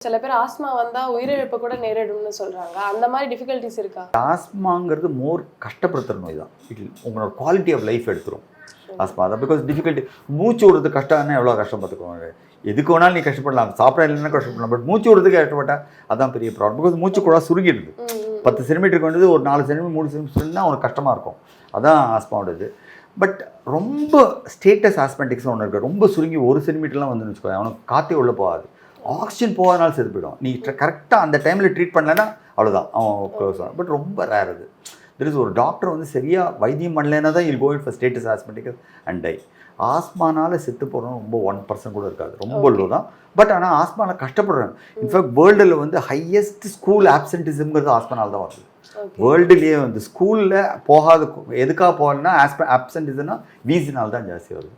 சில பேர் ஆஸ்மா வந்தா உயிரிழப்பு கூட நேரிடும்னு சொல்றாங்க. அந்த மாதிரி டிஃபிகல்ட்டிஸ் இருக்கா? ஆஸ்மாங்கிறது மோர் கஷ்டப்படுத்துகிற நோய் தான். உங்களோட குவாலிட்டி ஆஃப் லைஃப் எடுத்துரும் ஆஸ்மா தான். பிகாஸ் டிஃபிகல்ட்டி மூச்சு விடுறது கஷ்டம்னா எவ்வளோ கஷ்டம் பார்த்துக்கோங்க. எதுக்கு வேணாலும் நீ கஷ்டப்படலாம், சாப்பிட இல்லைன்னா கஷ்டப்படலாம், பட் மூச்சு விடுறதுக்கு கஷ்டப்பட்டால் அதான் பெரிய ப்ராப்ளம். பிகாஸ் மூச்சு கூட சுருங்கிடுது. 10 சென்டிமீட்டருக்கு வேண்டியது ஒரு 4 சென்டிமீட்டர் 3 சென்டிமீட்டர் தான் அவனுக்கு கஷ்டமாக இருக்கும். அதான் ஆஸ்மாவோடது. பட் ரொம்ப ஸ்டேட்டஸ் ஆஸ்மெட்டிக்ஸ்னு ஒன்று இருக்குது. ரொம்ப சுருங்கி 1 சென்டிமீட்டர்லாம் வந்து வச்சுக்கோங்க, அவனுக்கு காற்றே உள்ளே போகாது, ஆக்சிஜன் போகாதனால செத்து போயிடும். நீ கரெக்டாக அந்த டைமில் ட்ரீட் பண்ணலைன்னா அவ்வளோதான், அவன் க்ளோஸ் ஆகும். பட் ரொம்ப ரேர் அது. தெர் இஸ் ஒரு டாக்டர் வந்து சரியாக வைத்தியம் பண்ணலைன்னா தான் இல் கோயிட் ஃபார் ஸ்டேட்டஸ் ஆஸ்மெட்டிக்ஸ் அண்ட் டை. ஆஸ்மானால் செத்து போகிறோம் ரொம்ப 1% கூட இருக்காது, ரொம்ப லோ தான். பட் ஆனால் ஆஸ்மாவில் கஷ்டப்படுறாங்க. இன்ஃபேக்ட் வேர்ல்டில் வந்து ஹையஸ்ட் ஸ்கூல் ஆப்சென்டிசம்ங்கிறது ஆஸ்மானால் தான் வருது. வேர்ல்டுலேயே வந்து ஸ்கூலில் போகாத எதுக்காக போகலன்னா ஆப்சென்டிசம்னா வீசினால் தான் ஜாஸ்தி வருது.